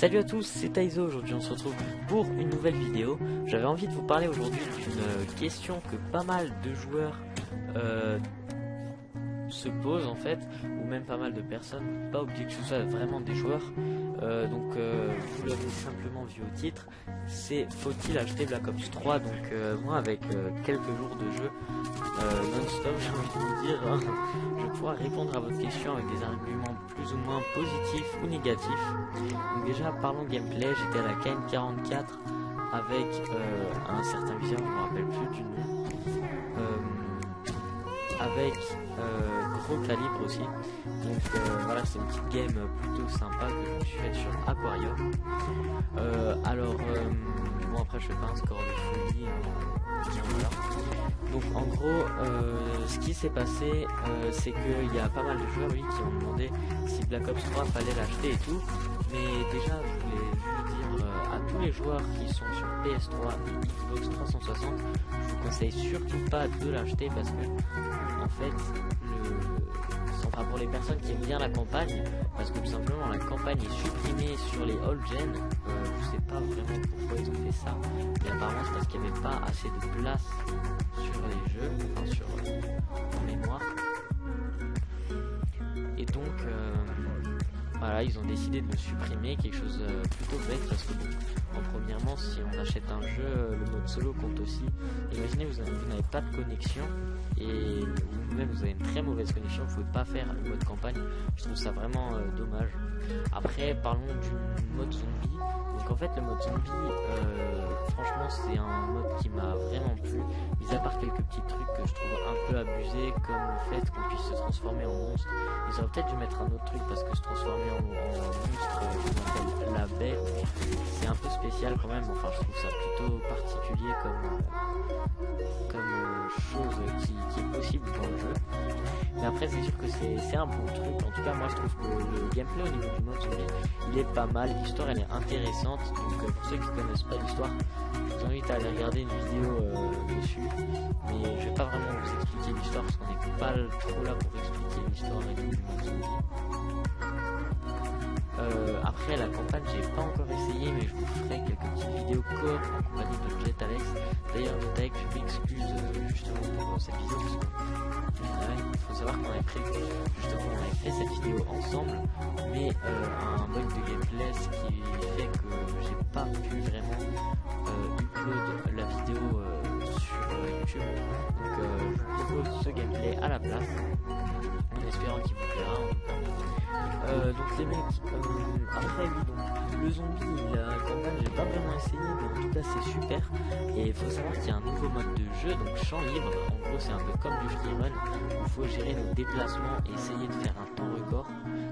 Salut à tous, c'est Taizo. Aujourd'hui on se retrouve pour une nouvelle vidéo. J'avais envie de vous parler aujourd'hui d'une question que pas mal de joueurs se posent en fait, ou même pas mal de personnes, pas obligé que ce soit vraiment des joueurs. Vous l'avez simplement vu au titre, c'est faut-il acheter Black Ops 3? Moi avec quelques jours de jeu non-stop, j'ai envie de vous dire, je vais pouvoir répondre à votre question avec des arguments plus ou moins positifs ou négatifs. Donc déjà parlons gameplay, j'étais à la KN44 avec un certain viseur, je me rappelle plus du nom, avec gros calibre aussi. Voilà, c'est une petite game plutôt sympa que je me suis faite sur Aquarium. Bon après je fais pas un score de folie, voilà. Donc en gros ce qui s'est passé c'est qu'il y a pas mal de joueurs qui ont demandé si Black Ops 3 fallait l'acheter et tout. Mais déjà je voulais juste dire à tous les joueurs qui sont sur PS3 et Xbox 360, je vous conseille surtout pas de l'acheter parce que en fait pour les personnes qui aiment bien la campagne, parce que tout simplement la campagne est supprimée sur les old gen. Je sais pas vraiment pourquoi ils ont fait ça, mais apparemment c'est parce qu'il n'y avait pas assez de place sur les jeux, en mémoire. Et donc voilà, ils ont décidé de le supprimer, quelque chose plutôt bête parce que premièrement, si on achète un jeu, le mode solo compte aussi. Imaginez vous n'avez pas de connexion et vous-même vous avez une très mauvaise connexion, vous pouvez pas faire le mode campagne. Je trouve ça vraiment dommage. Après parlons du mode zombie. Donc en fait le mode zombie, franchement c'est un mode qui m'a vraiment plu, mis à part quelques petits trucs que je trouve un peu abusés, comme le fait qu'on puisse se transformer en monstre. Ils auraient peut-être dû mettre un autre truc parce que se transformer en monstre, je m'appelle la baie, c'est un peu spécial quand même. Enfin je trouve ça plutôt particulier comme chose qui est possible dans le jeu. Mais après c'est sûr que c'est un bon truc. En tout cas moi je trouve que le gameplay au niveau du mode zombie il est pas mal, l'histoire elle est intéressante. Donc pour ceux qui connaissent pas l'histoire, je vous invite à aller regarder une vidéo dessus. Mais je vais pas vraiment vous expliquer l'histoire parce qu'on n'est pas trop là pour expliquer l'histoire et tout du mode zombie. Après la campagne j'ai pas encore essayé, mais je vous ferai quelques petites vidéos coop en compagnie de Jet Alex. D'ailleurs Jet Alex, je m'excuse justement pour cette vidéo parce que il faut savoir qu'on avait fait cette vidéo ensemble, mais un bug de gameplay ce qui fait que j'ai pas pu vraiment upload la vidéo sur YouTube. Donc je vous propose ce gameplay à la place en espérant qu'il vous plaira en tout cas. Donc les mecs, après oui, donc le zombie, la campagne j'ai pas vraiment essayé, mais en tout cas c'est super. Et il faut savoir qu'il y a un nouveau mode de jeu, donc champ libre. En gros c'est un peu comme du freerun où il faut gérer nos déplacements et essayer de faire un temps record.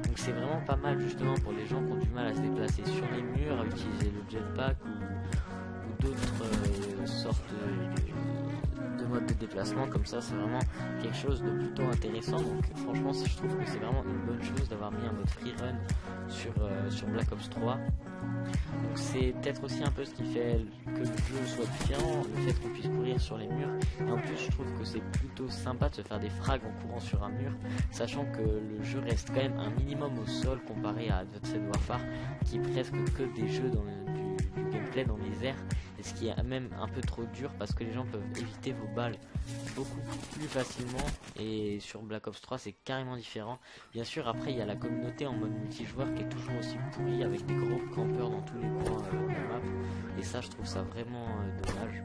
Donc c'est vraiment pas mal justement pour les gens qui ont du mal à se déplacer sur les murs, à utiliser le jetpack ou d'autres sortes de modes de déplacement comme ça. C'est vraiment quelque chose de plutôt intéressant. Donc franchement je trouve que c'est vraiment une bonne chose d'avoir mis un mode freerun sur Black Ops 3. Donc c'est peut-être aussi un peu ce qui fait que le jeu soit différent, le fait qu'on puisse courir sur les murs. Et en plus je trouve que c'est plutôt sympa de se faire des frags en courant sur un mur, sachant que le jeu reste quand même un minimum au sol comparé à Advanced Warfare qui est presque que des jeux du gameplay dans les airs, et ce qui est même un peu trop dur parce que les gens peuvent éviter vos balles beaucoup plus facilement. Et sur Black Ops 3 c'est carrément différent. Bien sûr après il y a la communauté en mode multijoueur qui est toujours aussi pourrie avec des gros campeurs dans tous les coins de la map, et ça je trouve ça vraiment dommage.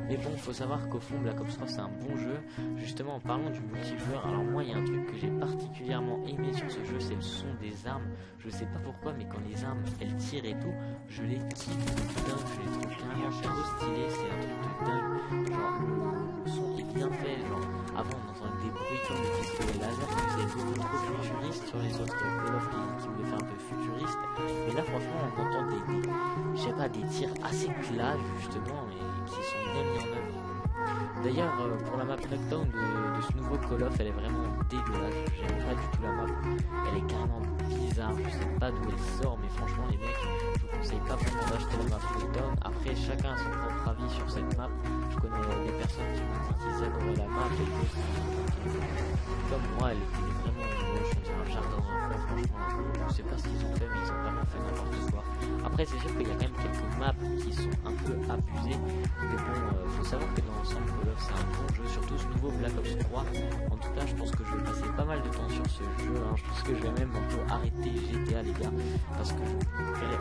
Mais bon, faut savoir qu'au fond Black Ops 3 c'est un bon jeu. Justement en parlant du multijoueur, alors moi il y a un truc que j'ai particulièrement aimé sur ce jeu, c'est le son des armes. Je sais pas pourquoi, mais quand les armes elles tirent et tout, je les kiffe de dingue, je les trouve carrément trop stylés, c'est un truc de dingue. Genre le son est bien fait, genre avant on entendait des bruits comme des pistolets laser, c'est beaucoup trop futuriste sur les autres Call of qui voulaient faire un peu futuriste. Mais là franchement on entend des tirs assez clairs justement, et qui sont bien mis en œuvre. D'ailleurs pour la map Knockdown de ce nouveau Call of, elle est vraiment dégueulasse, j'aime pas du tout la map, elle est carrément bizarre, je sais pas d'où elle sort, mais franchement les mecs, je vous conseille pas vraiment d'acheter la map Knockdown. Après chacun a son propre avis sur cette map, je connais des personnes qui m'ont dit qu'ils adoraient la map et d'autres comme moi elle était vraiment moche, on dirait un jardin d'enfants. Franchement je sais pas ce qu'ils ont fait, mais ils ont vraiment fait n'importe Après c'est sûr qu'il y a quand même quelques maps qui sont un peu abusées, mais bon, faut savoir que dans l'ensemble Call of c'est un bon jeu, surtout ce nouveau Black Ops 3. En tout cas je pense que je vais passer pas mal de temps sur ce jeu, hein. Je pense que je vais même un peu arrêter GTA les gars, parce que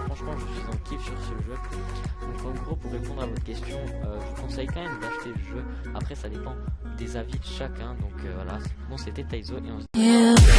franchement je suis en kiff sur ce jeu. Donc en gros, pour répondre à votre question, je vous conseille quand même d'acheter le jeu. Après ça dépend des avis de chacun, donc voilà. Bon, c'était Taizo et on se dit...